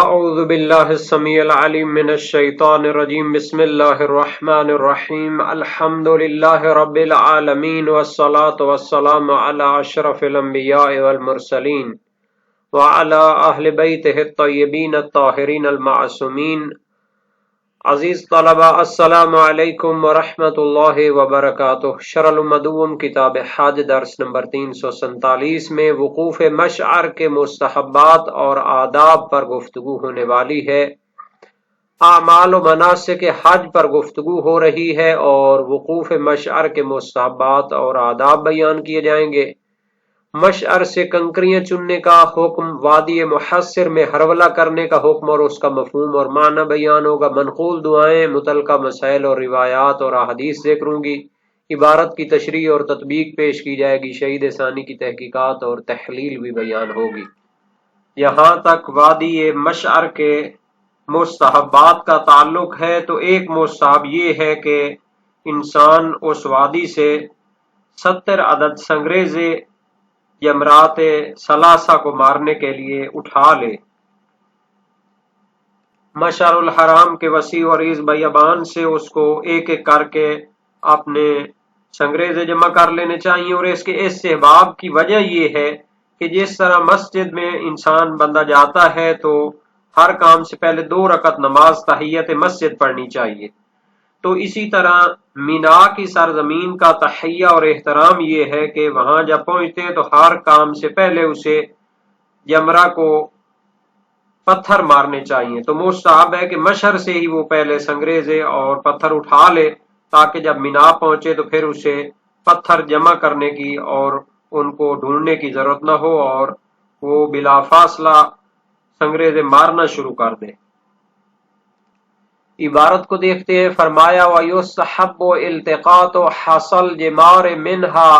اعوذ باللہ السمیع العلیم من الشیطان الرجیم بسم اللہ الرحمن الرحیم الحمد للہ رب العالمین والصلاة والسلام علی اشرف الانبیاء والمرسلین وعلی اہل بیتہ الطیبین الطاہرین المعصومین۔ عزیز طلبہ، السلام علیکم ورحمۃ اللہ وبرکاتہ۔ شرح المدوم کتاب حج درس نمبر 347 میں وقوف مشعر کے مستحبات اور آداب پر گفتگو ہونے والی ہے۔ اعمال و مناسک حج پر گفتگو ہو رہی ہے اور وقوف مشعر کے مستحبات اور آداب بیان کیے جائیں گے۔ مشعر سے کنکریاں چننے کا حکم، وادی محصر میں ہرولہ کرنے کا حکم اور اس کا مفہوم اور معنی بیان ہوگا۔ منقول دعائیں، متعلقہ مسائل اور روایات اور احادیث ذکر ہوں گی۔ عبارت کی تشریح اور تطبیق پیش کی جائے گی۔ شہید ثانی کی تحقیقات اور تحلیل بھی بیان ہوگی۔ یہاں تک وادی مشعر کے مستحبات کا تعلق ہے تو ایک مستحب یہ ہے کہ انسان اس وادی سے 70 عدد سنگریزے جمرات ثلاثہ کو مارنے کے لیے اٹھا لے۔ مشعر الحرام کے وسیع و عریض بیابان سے اس کو ایک ایک کر کے اپنے سنگریزے جمع کر لینے چاہیے، اور اس کے استحباب کی وجہ یہ ہے کہ جس طرح مسجد میں انسان بندہ جاتا ہے تو ہر کام سے پہلے 2 رکعت نماز تحیت مسجد پڑھنی چاہیے، تو اسی طرح مینا کی سرزمین کا تحیہ اور احترام یہ ہے کہ وہاں جب پہنچتے ہیں تو ہر کام سے پہلے اسے جمرہ کو پتھر مارنے چاہیے۔ تو مستحب ہے کہ مشعر سے ہی وہ پہلے سنگریزے اور پتھر اٹھا لے تاکہ جب مینا پہنچے تو پھر اسے پتھر جمع کرنے کی اور ان کو ڈھونڈنے کی ضرورت نہ ہو اور وہ بلا فاصلہ سنگریزے مارنا شروع کر دے۔ عبارت کو دیکھتے ہیں۔ فرمایا وَيُسْتَحَبُّ الْتِقَاطُ حَصَى الْجِمَارِ مِنْهَا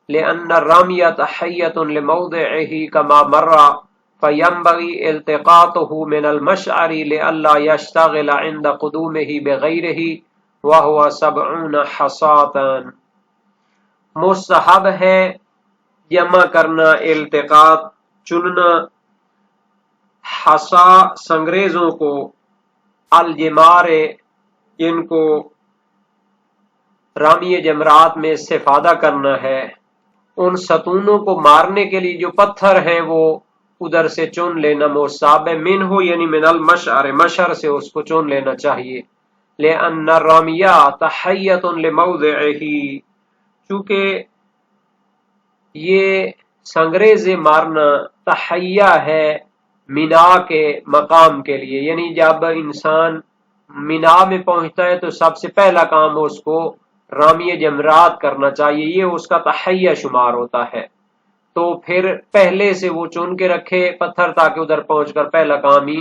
لِأَنَّ الرَّمْيَ تَحِيَّةٌ لِمَوْضِعِهِ كَمَا مَرَّ فَيَنْبَغِي الْتِقَاطُهُ مِنَ الْمَشْعَرِ لِئَلَّا يَشْتَغِلَ عِنْدَ قُدُومِهِ بِغَيْرِهِ وَهُوَ 70 حَصَاةً۔ مستحب ہے جمع کرنا، التقاط چننا، حصا سنگریزوں کو، الجمار جن کو رامی جمرات میں استفادہ کرنا ہے، ان ستونوں کو مارنے کے لیے جو پتھر ہیں وہ ادھر سے چن لینا مستحب ہے۔ من ہو یعنی من المشعر، مشعر سے اس کو چن لینا چاہیے۔ لأن الرمیہ تحیۃ لموضعہ، چونکہ یہ سنگریز مارنا تحیہ ہے مینا کے مقام کے لیے، یعنی جب انسان مینا میں پہنچتا ہے تو سب سے پہلا کام اس کو رامی جمرات کرنا چاہیے، یہ اس کا تحیہ شمار ہوتا ہے۔ تو پھر پہلے سے وہ چن کے رکھے پتھر تاکہ ادھر پہنچ کر پہلا کام ہی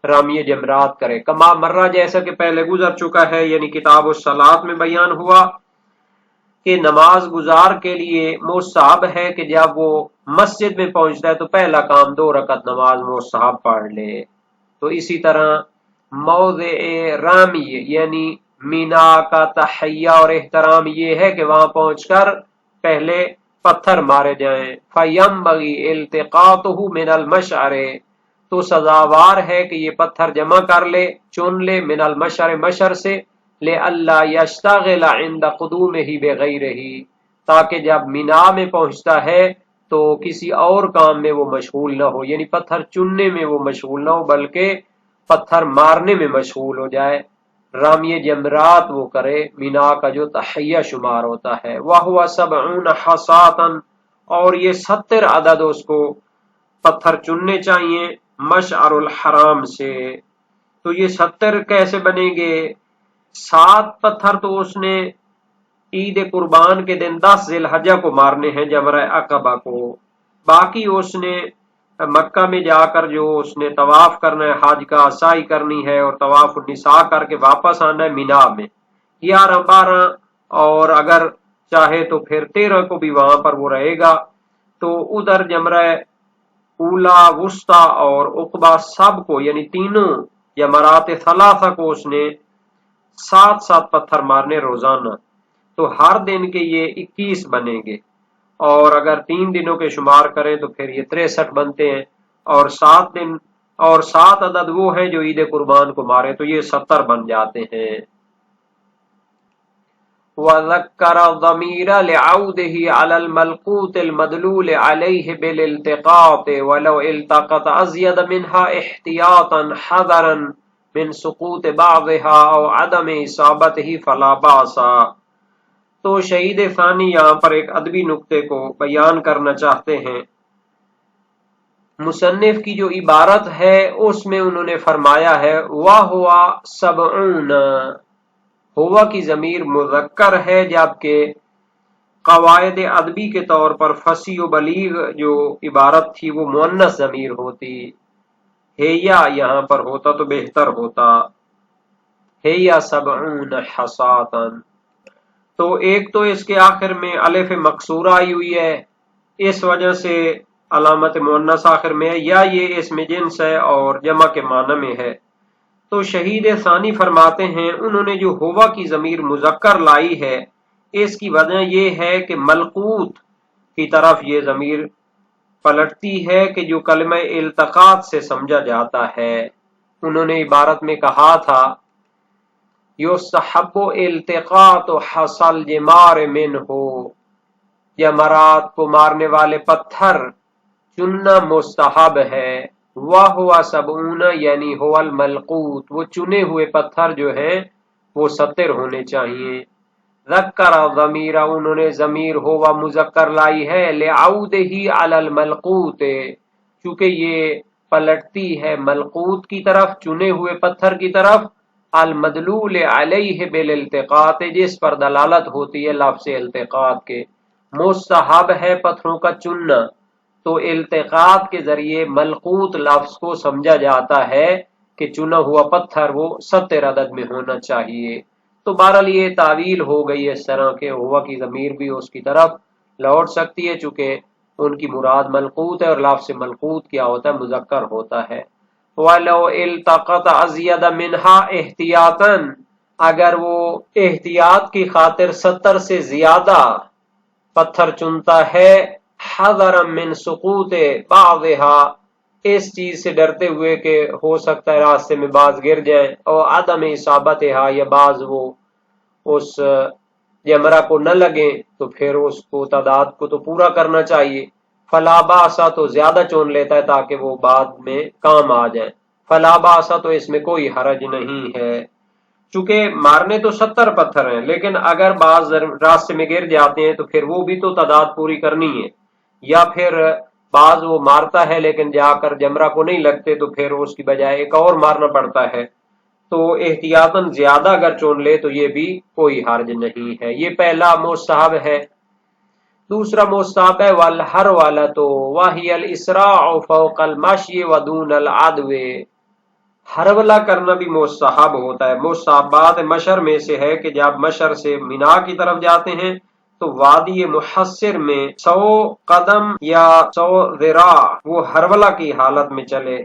رامی جمرات کرے۔ کما مرہ جیسا کہ پہلے گزر چکا ہے، یعنی کتاب الصلاۃ میں بیان ہوا کہ نماز گزار کے لیے مستحب ہے کہ جب وہ مسجد میں پہنچتا ہے تو پہلا کام 2 رکعت نماز مستحب پڑھ لے۔ تو اسی طرح موضع رامی یعنی مینا کا تحیہ اور احترام یہ ہے کہ وہاں پہنچ کر پہلے پتھر مارے جائیں۔ فَيَنْبَغِي الْتِقَاطُهُ مِنَ الْمَشْعَرِ، تو سزاوار ہے کہ یہ پتھر جمع کر لے، چن لے، من المشعر مشعر سے، لِأَلَّا يَشْتَغِلَ عِنْدَ قُدُومِهِ بِغَيْرِهِ، تاکہ جب مینا میں پہنچتا ہے تو کسی اور کام میں وہ مشغول نہ ہو، یعنی پتھر چننے میں وہ مشغول نہ ہو بلکہ پتھر مارنے میں مشغول ہو جائے، رامی جمرات وہ کرے، مینا کا جو تحیہ شمار ہوتا ہے۔ وَهُوَ 70 حَصَاةً، اور یہ 70 عدد اس کو پتھر چننے چاہیے مشعر الحرام سے۔ تو یہ 70 کیسے بنیں گے؟ 7 پتھر تو اس نے عید قربان کے دن 10 ذی الحجہ کو مارنے ہیں جمرہ عقبہ کو، باقی اس نے مکہ میں جا کر جو اس نے طواف کرنا ہے، حج کا سعی کرنی ہے اور طواف النساء کر کے واپس آنا ہے مینا میں، 11 12 اور اگر چاہے تو پھر 13 کو بھی وہاں پر وہ رہے گا۔ تو ادھر جمرہ اولا، وسطیٰ اور عقبہ سب کو، یعنی تینوں جمرات ثلاثہ کو اس نے 7 پتھر مارنے روزانہ، تو ہر دن کے یہ 21 بنیں گے، اور اگر 3 دنوں کے شمار کریں تو پھر یہ 63 بنتے ہیں، اور 7 دن اور 7 عدد وہ ہیں جو عید قربان کو مارے تو یہ 70 بن جاتے ہیں۔ وذكر الضمير لعوده على الملقوط المدلول عليه بالالتقاط ولو التقط أزيد منها احتياطا حذرا من سقوط بعضها أو عدم إصابته فلا بأس۔ تو شہید ثانی یہاں پر ایک ادبی نقطے کو بیان کرنا چاہتے ہیں۔ مصنف کی جو عبارت ہے اس میں انہوں نے فرمایا ہے وَهُوَ 70، ہوا کی ضمیر مذکر ہے، جبکہ قواعد ادبی کے طور پر فصیح و بلیغ جو عبارت تھی وہ مؤنث ضمیر ہوتی، ہیا یہاں پر ہوتا تو بہتر ہوتا، ہیا 70 حصاتن۔ تو ایک تو اس کے آخر میں الف مکسورہ آئی ہوئی ہے، اس وجہ سے علامت مؤنث آخر میں ہے، یا یہ اسم جنس ہے اور جمع کے معنی میں ہے۔ تو شہید ثانی فرماتے ہیں انہوں نے جو ہوا کی ضمیر مذکر لائی ہے اس کی وجہ یہ ہے کہ ملقوت کی طرف یہ ضمیر پلٹتی ہے کہ جو کلمہ التقاط سے سمجھا جاتا ہے۔ انہوں نے عبارت میں کہا تھا یستحب التقاط حصل جمار من ہو، جمرات کو مارنے والے پتھر چننا مستحب ہے۔ وَهُوَ 70 یعنی هو الملقوت، وہ چنے ہوئے پتھر جو ہیں وہ 70 ہونے چاہیے۔ ذکر ضمیر، انہوں نے ضمیر ہوا مذکر لائی ہے لعودہ علی الملقوت، چونکہ یہ پلٹتی ہے ملقوت کی طرف، چنے ہوئے پتھر کی طرف، المدلول علیہ بالالتقاط، جس پر دلالت ہوتی ہے لفظ التقاط کے۔ مستحب ہے پتھروں کا چننا، تو التقاط کے ذریعے ملقوت لفظ کو سمجھا جاتا ہے کہ چنا ہوا پتھر وہ 70 عدد میں ہونا چاہیے۔ تو بہرحال یہ تعویل ہو گئی اس طرح کے ہوا کی ضمیر بھی اس کی طرف لوٹ سکتی ہے، چونکہ ان کی مراد ملقوت ہے اور لفظ ملقوت کیا ہوتا ہے مذکر ہوتا ہے۔ وَلَوْ الْتَقَطَ أَزْيَدَ مِنْهَا احتیاطاً، اگر وہ احتیاط کی خاطر 70 سے زیادہ پتھر چنتا ہے، حذرا من سقوط بعضها، اس چیز سے ڈرتے ہوئے کہ ہو سکتا ہے راستے میں بعض گر جائیں، اور عدم اصابتها، یا بعض وہ اس جمرہ کو نہ لگیں، تو پھر اس کو تعداد کو تو پورا کرنا چاہیے۔ فلا باسا، تو زیادہ چون لیتا ہے تاکہ وہ بعد میں کام آ جائیں۔ فلا باسا، تو اس میں کوئی حرج نہیں ہے، چونکہ مارنے تو 70 پتھر ہیں، لیکن اگر بعض راستے میں گر جاتے ہیں تو پھر وہ بھی تو تعداد پوری کرنی ہے، یا پھر بعض وہ مارتا ہے لیکن جا کر جمرہ کو نہیں لگتے تو پھر اس کی بجائے ایک اور مارنا پڑتا ہے۔ تو احتیاطاً زیادہ اگر چون لے تو یہ بھی کوئی حرج نہیں ہے۔ یہ پہلا مستحب ہے۔ دوسرا مستحب ہے والہر والا، تو وہی الاسراع فوق المشی ودون العدو، ہرولہ کرنا بھی مستحب ہوتا ہے۔ مستحبات مشر میں سے ہے کہ جب مشر سے مینا کی طرف جاتے ہیں تو وادی محصر میں 100 قدم یا 100 ذراع وہ ہرولہ کی حالت میں چلے،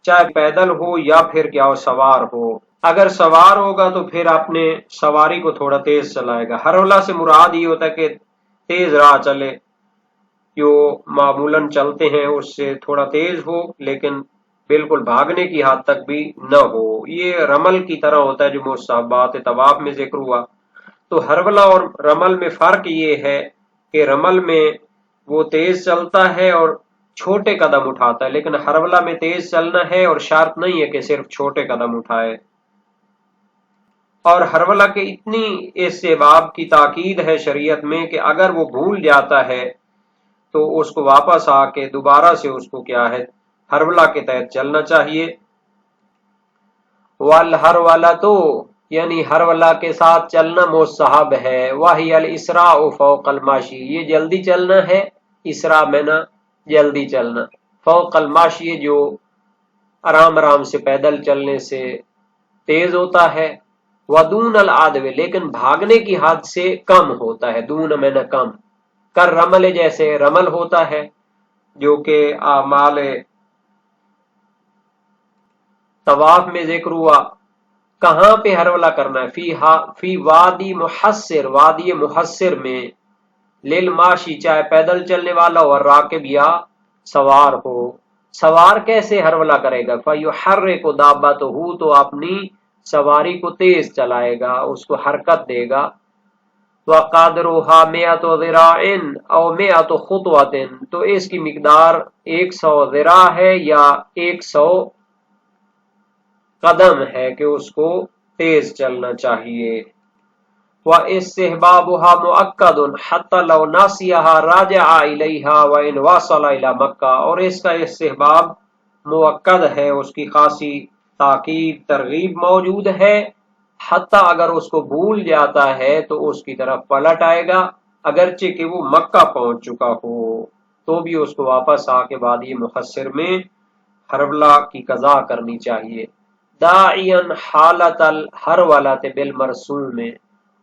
چاہے پیدل ہو یا پھر کیا ہو سوار ہو۔ اگر سوار ہوگا تو پھر اپنے سواری کو تھوڑا تیز چلائے گا۔ ہرولہ سے مراد یہ ہوتا ہے کہ تیز راہ چلے، جو معمولاً چلتے ہیں اس سے تھوڑا تیز ہو، لیکن بالکل بھاگنے کی حد تک بھی نہ ہو۔ یہ رمل کی طرح ہوتا ہے جو مستحبات طواف میں ذکر ہوا۔ تو ہرولہ اور رمل میں فرق یہ ہے کہ رمل میں وہ تیز چلتا ہے اور چھوٹے قدم اٹھاتا ہے، لیکن ہرولہ میں تیز چلنا ہے اور شرط نہیں ہے کہ صرف چھوٹے قدم اٹھائے۔ اور ہرولہ کے اتنی اس سے باب کی تاکید ہے شریعت میں کہ اگر وہ بھول جاتا ہے تو اس کو واپس آ کے دوبارہ سے اس کو کیا ہے ہرولہ کے تحت چلنا چاہیے۔ والہرولہ، تو یعنی ہرولہ کے ساتھ چلنا مستحب ہے۔ وہی الاسراء فوق الماشی، یہ جلدی چلنا ہے، اسراء میں نہ جلدی چلنا، فوق الماشی جو آرام آرام سے پیدل چلنے سے تیز ہوتا ہے، ودون العدو، لیکن بھاگنے کی حد سے کم ہوتا ہے، دون میں نہ کم، کر رمل جیسے رمل ہوتا ہے جو کہ اعمال طواف میں ذکر ہوا۔ کہاں پہ ہرولہ کرنا ہے؟ فی وادی محصر، وادی محصر میں، للماشی چاہے پیدل چلنے والا اور راکب یا سوار ہو۔ سوار کیسے ہرولہ کرے گا؟ فَيُحَرِّكُ دَابَّتَهُ، تو اپنی سواری کو تیز چلائے گا، اس کو حرکت دے گا۔ وَقَدْرُهَا مِئَةُ ذِرَاعٍ أَوْ مِئَةُ خُطْوَةٍ، تو اس کی مقدار 100 ذراع ہے یا 100 قدم ہے کہ اس کو تیز چلنا چاہیے۔ وَإِسْتِحْبَابُهَا مُؤَكَّدٌ حَتَّى لَوْ نَسِيَهَا رَجَعَ إِلَيْهَا وَإِنْ وَصَلَ إِلَى مَكَّةَ، اور اس کا استحباب مؤکد ہے، اس کی خاصی تاکید ترغیب موجود ہے، حتیٰ اگر اس کو بھول جاتا ہے تو اس کی طرف پلٹ آئے گا، اگرچہ کہ وہ مکہ پہنچ چکا ہو تو بھی اس کو واپس آ کے وادی محصر میں حرولہ کی قضا کرنی چاہیے۔ داعین حالت الحرولۃ بالمرسوم،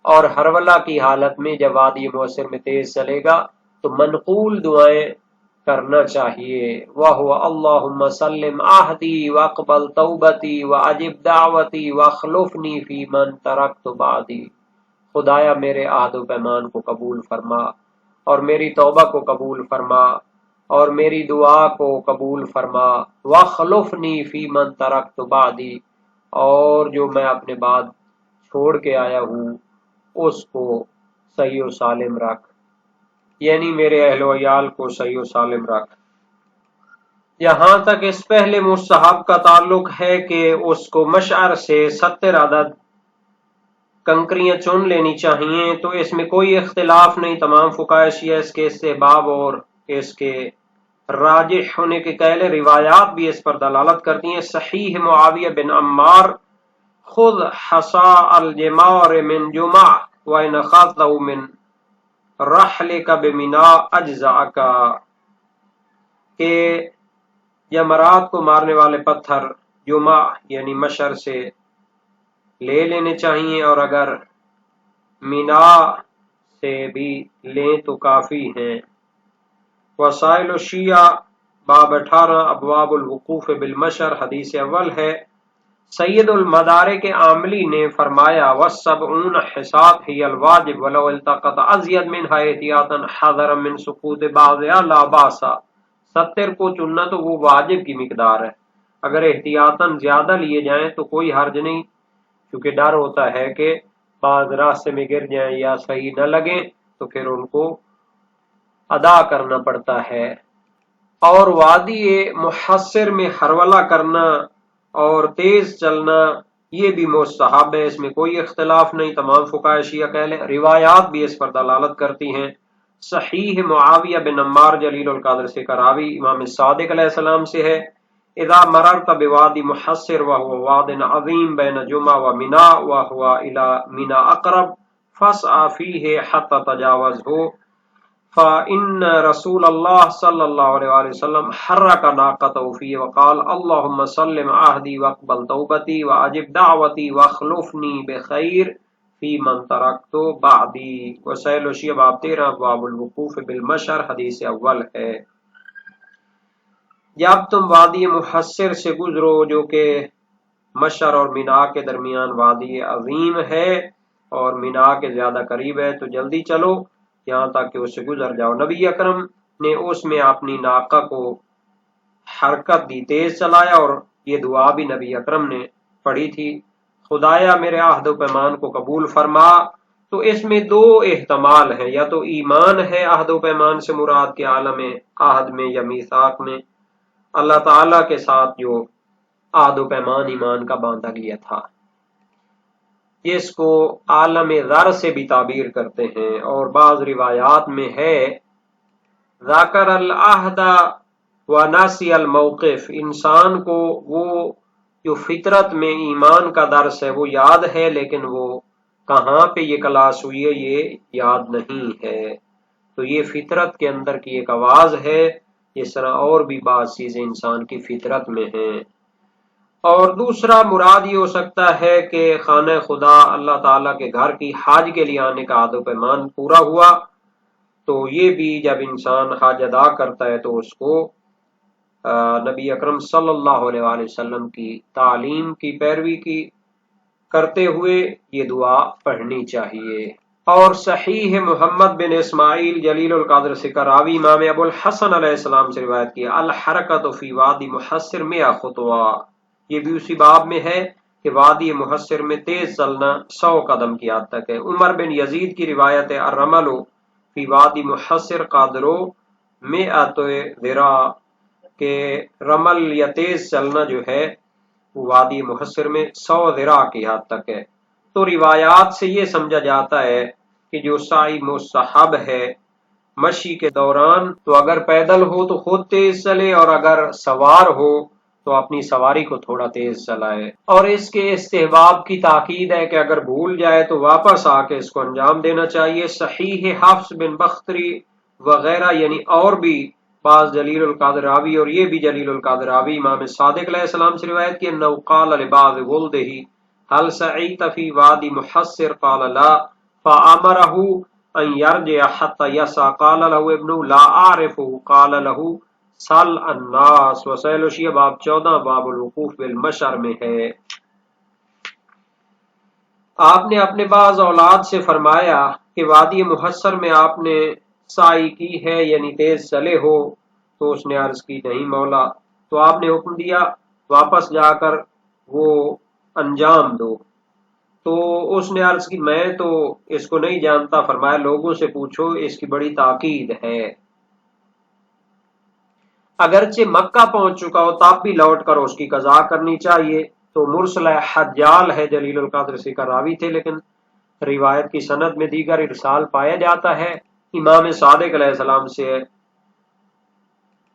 اور حرولہ کی حالت میں جب وادی محصر میں تیز چلے گا تو منقول دعائیں کرنا چاہیے۔ وَهُوَ اللَّهُمَّ سَلِّمْ عَهْدِي وَاقْبَلْ تَوْبَتِي وَأَجِبْ دَعْوَتِي وَاخْلُفْنِي فِي مَنْ تَرَكْتُ بَعْدِي، خدایا میرے عہد و پیمان کو قبول فرما اور میری توبہ کو قبول فرما اور میری دعا کو قبول فرما۔ وَاخْلُفْنِي فِي مَنْ تَرَكْتُ بَعْدِي، اور جو میں اپنے بعد چھوڑ کے آیا ہوں اس کو صحیح و سالم رکھ، یعنی میرے اہل و عیال کو صحیح و سالم رکھ۔ یہاں تک اس پہلے مستحب کا تعلق ہے کہ اس کو مشعر سے 70 عدد کنکریاں چن لینی چاہیے، تو اس میں کوئی اختلاف نہیں، تمام فقہاء شیعہ اس کے استحباب اور اس کے راجح ہونے کے قائل، روایات بھی اس پر دلالت کرتی ہیں۔ صحیح معاویہ بن عمار خذ حصا الجمار من جمع وَإِنْ أَخَذْتَهُ مِنْ رَحْلِكَ بِمِنَا أَجْزَعَكَ، کہ جمرات کو مارنے والے پتھر جمع یعنی مشر سے لے لینے چاہیے، اور اگر مینا سے بھی لیں تو کافی ہیں۔ وسائل الشیعہ باب 18 ابواب الوقوف بالمشر، حدیث اول ہے۔ سید المدارک عاملی نے فرمایا والسبعون حصات ہی الواجب ولو التقط ازید منها احتیاطا حذرا من سقوط بعضها لا باسا، 70 کو چننا تو وہ واجب کی مقدار ہے، اگر احتیاطاً زیادہ لیے جائیں تو کوئی حرج نہیں، کیونکہ ڈر ہوتا ہے کہ بعض راستے میں گر جائیں یا صحیح نہ لگیں تو پھر ان کو ادا کرنا پڑتا ہے۔ اور وادی محصر میں حرولہ کرنا اور تیز چلنا یہ بھی مستحب ہے، اس میں کوئی اختلاف نہیں، تمام فقہاء شیعہ قائل ہیں، روایات بھی اس پر دلالت کرتی ہیں۔ صحیح معاویہ بن عمار جلیل القدر سے کراوی امام صادق علیہ السلام سے ہے، اذا مررت بوادی محصر وهو واد عظیم بین جمعہ و منا وهو الى منا اقرب فاسع فیہ حتی تجاوزہ، فإن رسول اللہ صلی اللہ علیہ وآلہ وسلم حرک ناقته فیہ وقال اللہم سلم عہدی واقبل توبتی واجب دعوتی واخلفنی بخیر فی من ترکت بعدی۔ وسائل الشیعہ باب 13 ابواب الوقوف بالمشر، حدیث اول ہے۔ جب تم وادی محصر سے گزرو جو کہ مشر اور مینا کے درمیان وادی عظیم ہے اور مینا کے زیادہ قریب ہے، تو جلدی چلو یہاں تک کہ اس سے گزر جاؤ۔ نبی اکرم نے اس میں اپنی ناقہ کو حرکت دی، تیز چلایا، اور یہ دعا بھی نبی اکرم نے پڑھی تھی، خدایا میرے عہد و پیمان کو قبول فرما۔ تو اس میں دو احتمال ہیں، یا تو ایمان ہے عہد و پیمان سے مراد کے عالم عہد میں یا میثاق میں اللہ تعالیٰ کے ساتھ جو عہد و پیمان ایمان کا باندھا گیا تھا، اس کو عالم ذر سے بھی تعبیر کرتے ہیں، اور بعض روایات میں ہے ذکر العہد وناسی الموقف، انسان کو وہ جو فطرت میں ایمان کا درس ہے وہ یاد ہے، لیکن وہ کہاں پہ یہ کلاس ہوئی ہے یہ یاد نہیں ہے، تو یہ فطرت کے اندر کی ایک آواز ہے، اس طرح اور بھی بعض چیزیں انسان کی فطرت میں ہیں۔ اور دوسرا مراد یہ ہو سکتا ہے کہ خانہ خدا اللہ تعالیٰ کے گھر کی حج کے لیے آنے کا عہد و پیمان پورا ہوا، تو یہ بھی جب انسان حج ادا کرتا ہے تو اس کو نبی اکرم صلی اللہ علیہ وآلہ وسلم کی تعلیم کی پیروی کی کرتے ہوئے یہ دعا پڑھنی چاہیے۔ اور صحیح محمد بن اسماعیل جلیل القدر سے راوی امام ابو الحسن علیہ السلام سے روایت کی الحرکت فی وادی محسر میں خطوہ، یہ بھی اسی باب میں ہے کہ وادی محسر میں تیز چلنا 100 قدم کی حد تک ہے۔ عمر بن یزید کی روایت ہے الرمل فی وادی محسر قادرو میں ذرا، کہ رمل یا تیز چلنا جو ہے وہ وادی محسر میں 100 ذراع کی حد تک ہے۔ تو روایات سے یہ سمجھا جاتا ہے کہ جو سعی مستحب ہے مشی کے دوران، تو اگر پیدل ہو تو خود تیز چلے، اور اگر سوار ہو تو اپنی سواری کو تھوڑا تیز چلائے۔ اور اس کے استحباب کی تاکید ہے کہ اگر بھول جائے تو واپس آ کے اس کو انجام دینا چاہیے۔ صحیح حفص بن بختری وغیرہ یعنی اور بھی بعض جلیل القدر راوی، اور یہ بھی جلیل القدر راوی امام صادق علیہ السلام سے روایت کی انه قال لبعض ولده هل سعيت في وادي محسر قال لا فامره ان يرجع حتى يسعى قال له ابنه لا اعرفه قال له سل الناس وسائل شیعہ باب 14 باب الوقوف بالمشعر میں ہے۔ آپ نے اپنے بعض اولاد سے فرمایا کہ وادی محسر میں آپ نے سعی کی ہے یعنی تیز چلے ہو؟ تو اس نے عرض کی نہیں مولا۔ تو آپ نے حکم دیا واپس جا کر وہ انجام دو۔ تو اس نے عرض کی میں تو اس کو نہیں جانتا۔ فرمایا لوگوں سے پوچھو، اس کی بڑی تاکید ہے۔ اگرچہ مکہ پہنچ چکا ہو تب بھی لوٹ کر اس کی قضا کرنی چاہیے۔ تو مرسل حجال ہے جلیل القدر سے کا راوی تھے، لیکن روایت کی سند میں دیگر ارسال پایا جاتا ہے۔ امام صادق علیہ السلام سے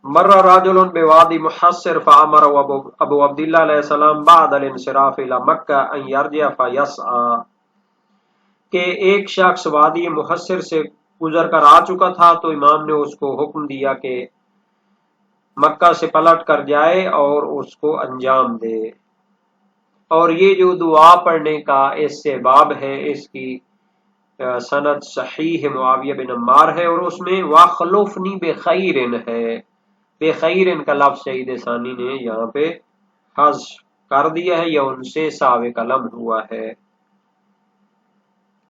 مر رجل بوادی محسر فامر ابو عبداللہ علیہ السلام بعد الانصراف الى مکہ ان یرجع فیسعى، کہ ایک شخص وادی محسر سے گزر کر آ چکا تھا تو امام نے اس کو حکم دیا کہ مکہ سے پلٹ کر جائے اور اس کو انجام دے۔ اور یہ جو دعا پڑھنے کا اس سے باب ہے، اس کی سند صحیح معاویہ بن عمار ہے، اور اس میں وَخْلُفْنِي بِخَيْرٍ ہے۔ بے خیرن کا لفظ شہید ثانی نے یہاں پہ حذف کر دیا ہے یا ان سے ساوے قلم ہوا ہے۔